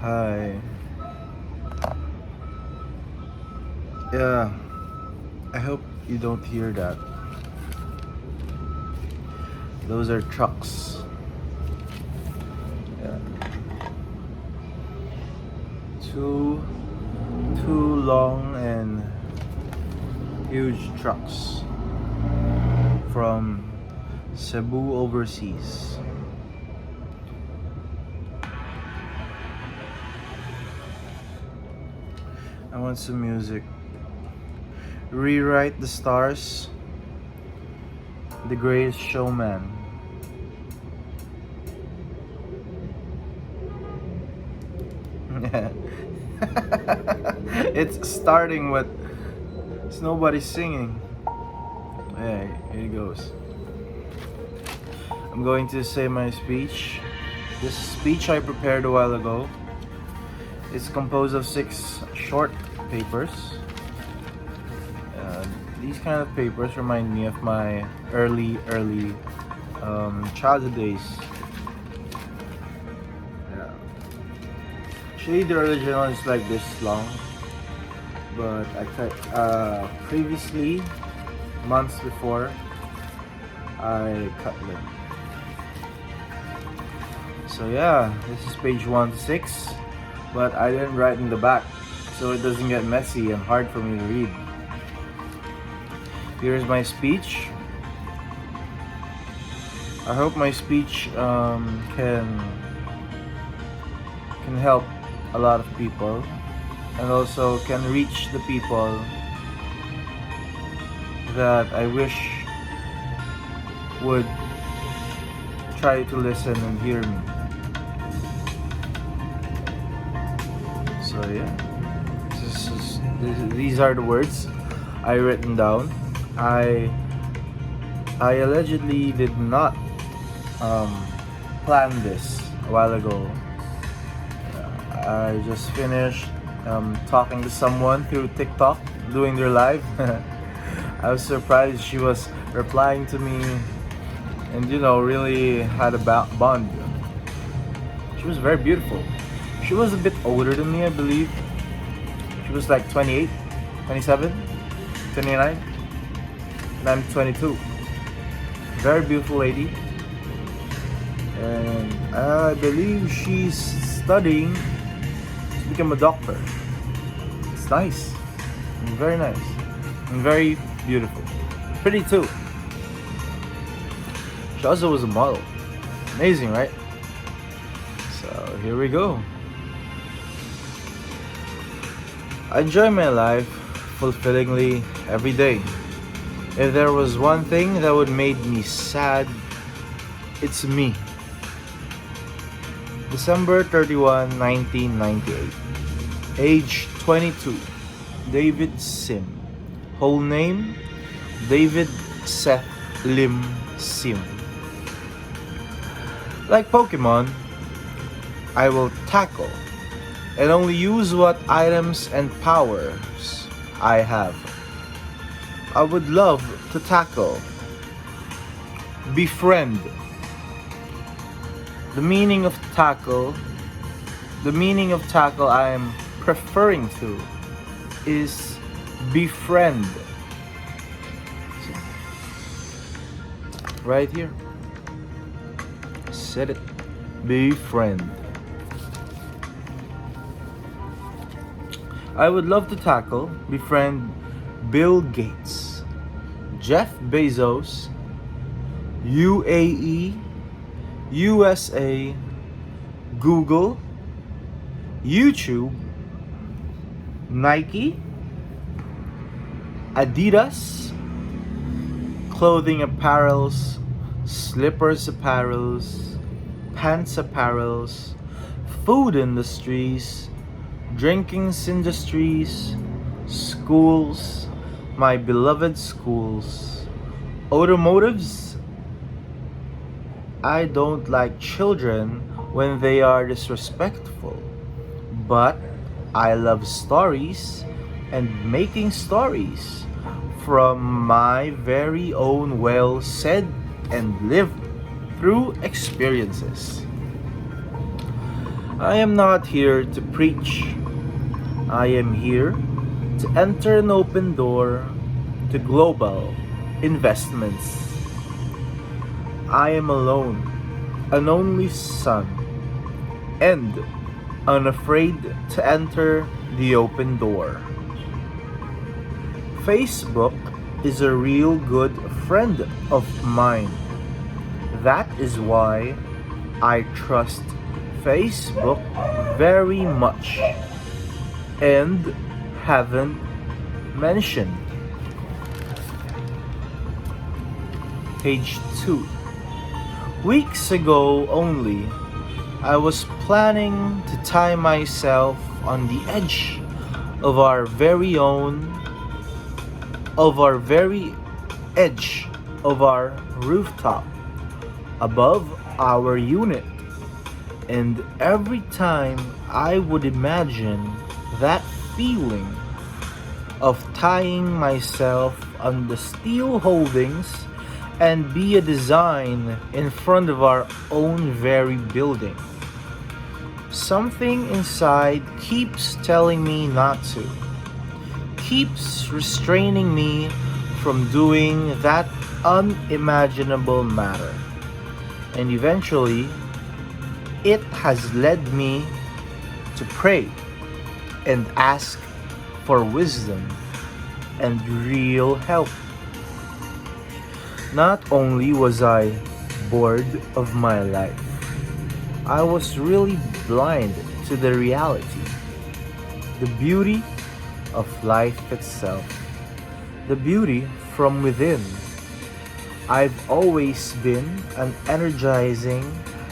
Hi. Yeah, I hope you don't hear that. Those are trucks. Yeah. Two two long and huge trucks from Cebu overseas. I want some music. Rewrite the Stars, The Greatest Showman. It's starting with nobody singing. Hey, here it goes. I'm going to say my speech. This speech I prepared a while ago. It's composed of 6 short papers. These kind of papers remind me of my early childhood days. Yeah. Actually, the original is like this long, but I previously, months before, I cut them. So yeah, this is page 1 to 6, but I didn't write in the back, so it doesn't get messy and hard for me to read. Here's my speech. I hope my speech can help a lot of people, and also can reach the people that I wish would try to listen and hear me. So yeah, these are the words I written down. I allegedly did not plan this a while ago. I just finished talking to someone through TikTok, doing their live. I was surprised she was replying to me, and really had a bond. She was very beautiful. She was a bit older than me, I believe. She was like 28, 27, 29. And I'm 22. Very beautiful lady. And I believe she's studying to become a doctor. It's nice. And very nice. And very beautiful. Pretty too. She also was a model. Amazing, right? So here we go. I enjoy my life fulfillingly every day. If there was one thing that would make me sad, it's me. December 31, 1998. Age 22. David Sim. Whole name, David Seth Lim Sim. Like Pokemon, I will tackle and only use what items and powers I have. I would love to tackle. Befriend. The meaning of tackle I am preferring to is befriend. Right here. Said it. Befriend. I would love to tackle, befriend Bill Gates, Jeff Bezos, UAE, USA, Google, YouTube, Nike, Adidas, clothing apparels, slippers apparels, pants apparels, food industries, drinking industries, schools, my beloved schools, automotives. I don't like children when they are disrespectful, but I love stories and making stories from my very own well said and lived through experiences. I am not here to preach. I am here to enter an open door to global investments. I am alone, an only son, and unafraid to enter the open door. Facebook is a real good friend of mine. That is why I trust Facebook very much and haven't mentioned. Page 2. Weeks ago only, I was planning to tie myself on the edge of our very own, of our very edge of our rooftop above our unit. And every time I would imagine that feeling of tying myself on the steel holdings and be a design in front of our own very building. Something inside keeps telling me not to, keeps restraining me from doing that unimaginable matter. And eventually, it has led me to pray and ask for wisdom and real help. Not only was I bored of my life, I was really blind to the reality, the beauty of life itself, the beauty from within. I've always been an energizing,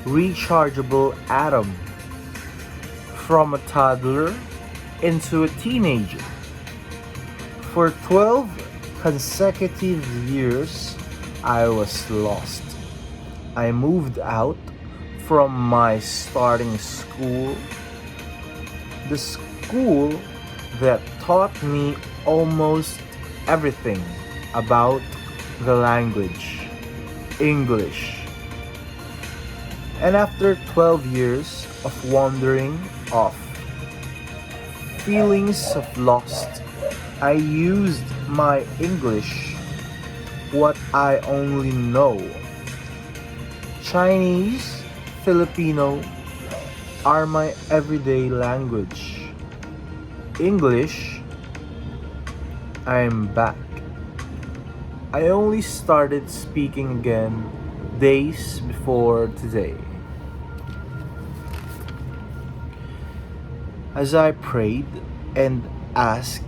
rechargeable atom, from a toddler into a teenager. For 12 consecutive years, I was lost. I moved out from my starting school, the school that taught me almost everything about the language, English. And after 12 years of wandering off, feelings of lost, I used my English, what I only know. Chinese, Filipino are my everyday language. English, I'm back. I only started speaking again days before today. As I prayed and asked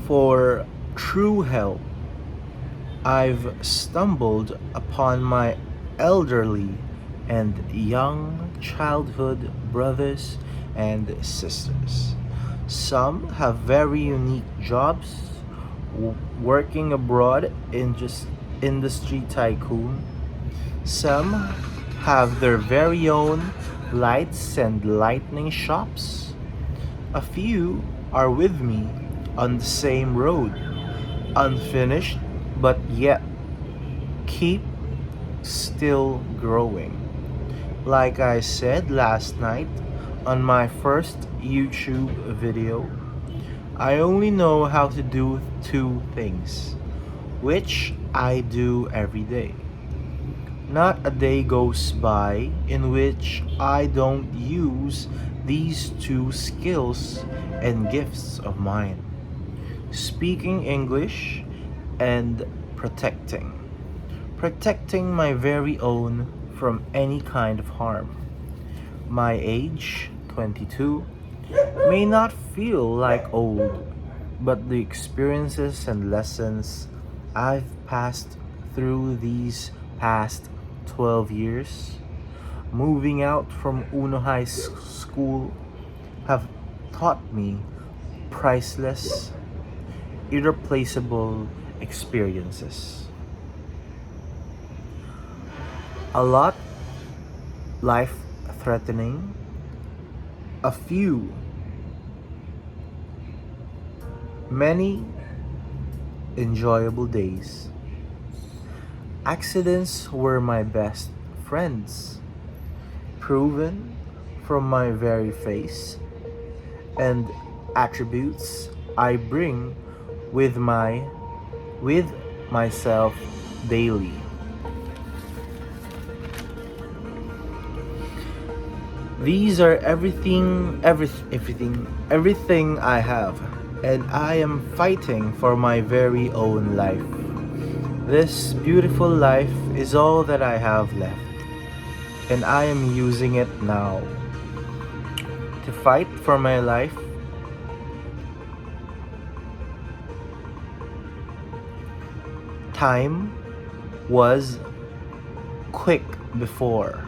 for true help, I've stumbled upon my elderly and young childhood brothers and sisters. Some have very unique jobs, working abroad in just industry tycoon. Some have their very own lights and lightning shops. A few are with me on the same road, unfinished but yet keep still growing. Like I said last night on my first YouTube video, I only know how to do two things, which I do every day. Not a day goes by in which I don't use these two skills and gifts of mine: speaking English and protecting. Protecting my very own from any kind of harm. My age, 22, may not feel like old, but the experiences and lessons I've passed through these past 12 years, moving out from Uno High School, have taught me priceless, irreplaceable experiences. A lot life threatening, a few, many enjoyable days. Accidents were my best friends, proven from my very face and attributes I bring with myself daily. These are everything I have, and I am fighting for my very own life. This beautiful life is all that I have left, and I am using it now to fight for my life. Time was quick before.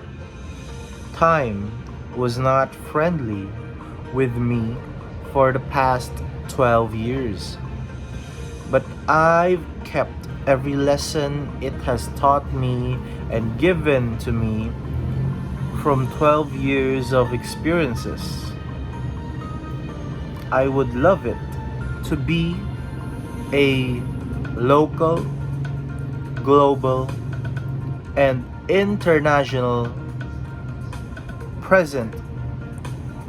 Time was not friendly with me for the past 12 years. But I've kept every lesson it has taught me and given to me from 12 years of experiences. I would love it to be a local, global, and international present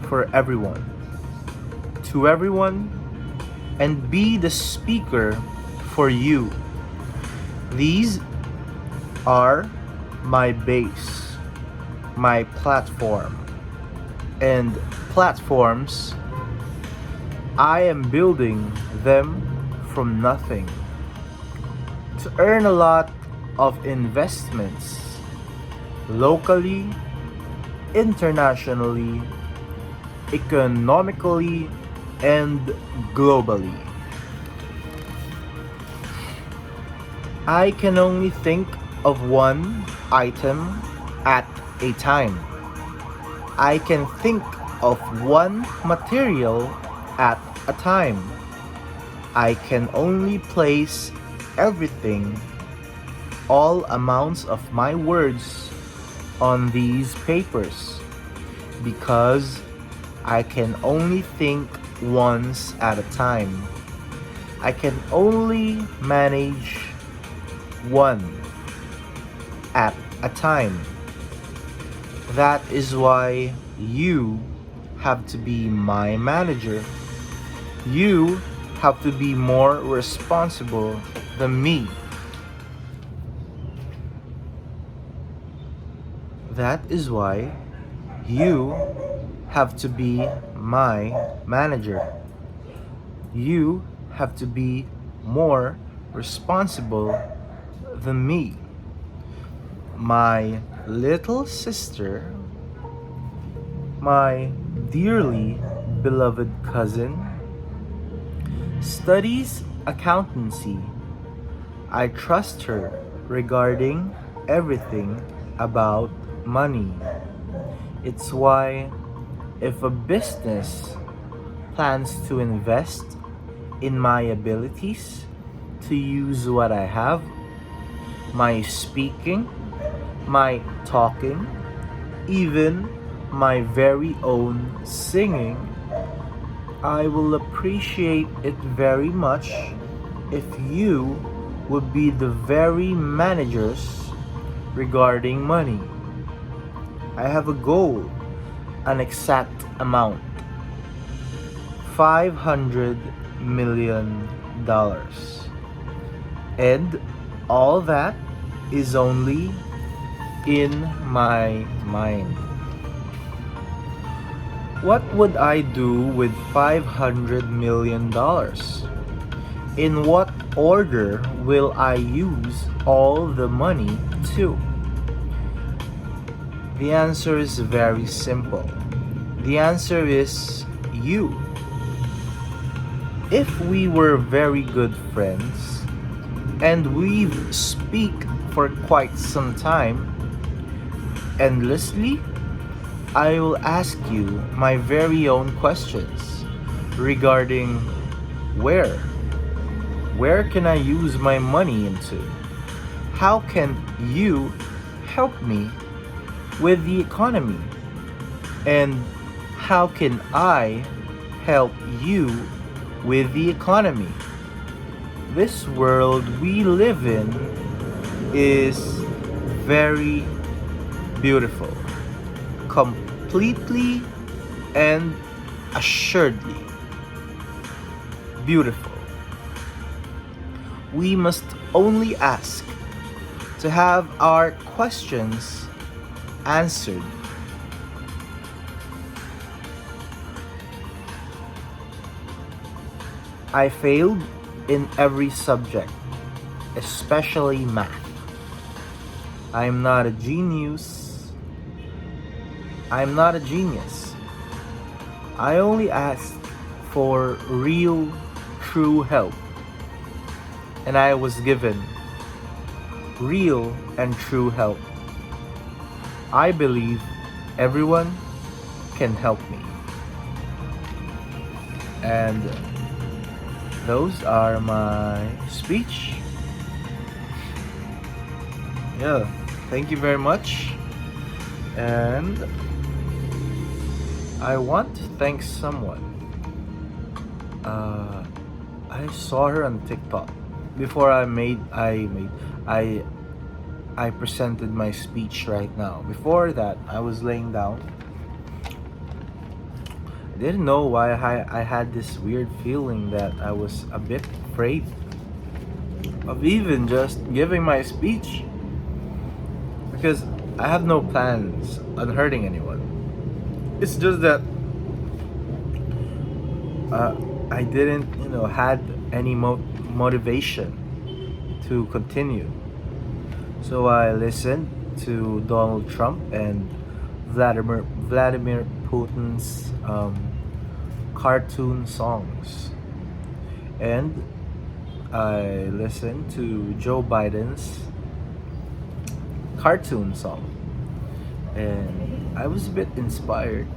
for everyone, to everyone, and be the speaker for you. These are my base, my platform, and platforms. I am building them from nothing to earn a lot of investments locally, internationally, economically, and globally. I can only think of one item at a time. I can think of one material at a time. I can only place everything, all amounts of my words on these papers, because I can only think once at a time. I can only manage one at a time. That is why you have to be my manager. You have to be more responsible than me. That is why you have to be my manager. You have to be more responsible than me. My little sister, my dearly beloved cousin, studies accountancy. I trust her regarding everything about money. It's why if a business plans to invest in my abilities to use what I have, my speaking, my talking, even my very own singing, I will appreciate it very much if you would be the very managers regarding money. I have a goal, an exact amount, $500 million. And all that is only in my mind. What would I do with $500 million? In what order will I use all the money to? The answer is very simple. The answer is you. If we were very good friends and we speak for quite some time endlessly, I will ask you my very own questions regarding where can I use my money into? How can you help me with the economy? And how can I help you with the economy? This world we live in is very beautiful, complex, completely and assuredly beautiful. We must only ask to have our questions answered. I failed in every subject, especially math. I am not a genius. I am not a genius. I only asked for real, true help, and I was given real and true help. I believe everyone can help me. And those are my speech. Yeah, thank you very much. And I want to thank someone. I saw her on TikTok before I I presented my speech right now. Before that, I was laying down. I didn't know why I had this weird feeling that I was a bit afraid of even just giving my speech because I have no plans on hurting anyone. It's just that I didn't, had any motivation to continue. So I listened to Donald Trump and Vladimir Putin's cartoon songs, and I listened to Joe Biden's cartoon song, and I was a bit inspired.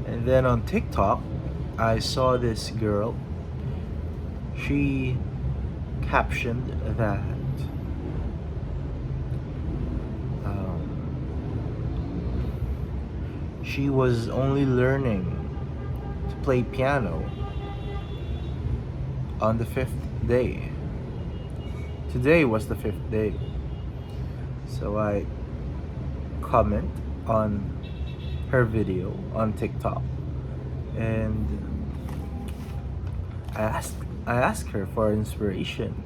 And then on TikTok, I saw this girl. She captioned that she was only learning to play piano on the fifth day. Today was the fifth day. So I comment on her video on TikTok, and I asked her for inspiration,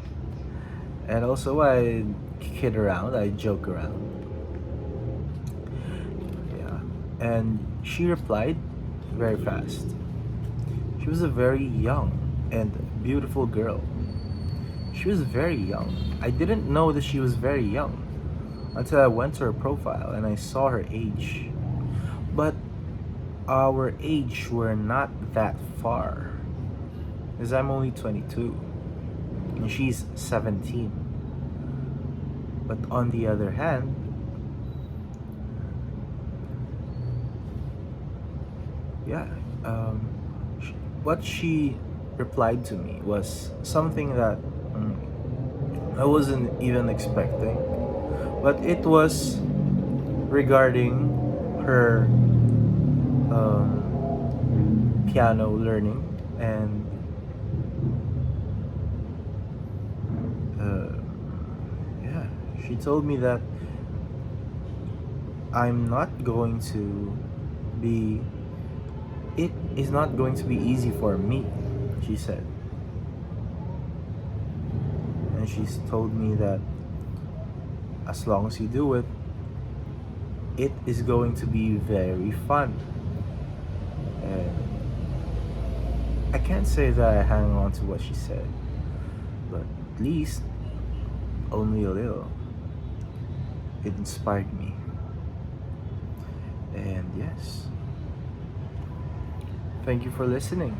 and also I kid around, I joke around. Yeah, and she replied very fast. She was a very young and beautiful girl. She was very young. I didn't know that she was very young until I went to her profile and I saw her age. But our age were not that far, because I'm only 22 and she's 17. But on the other hand, yeah, what she replied to me was something that I wasn't even expecting, but it was regarding her piano learning, and yeah, she told me that I'm not going to be it is not going to be easy for me, she said. And she's told me that as long as you do it, it is going to be very fun. And I can't say that I hang on to what she said, but at least only a little. It inspired me. And yes, thank you for listening.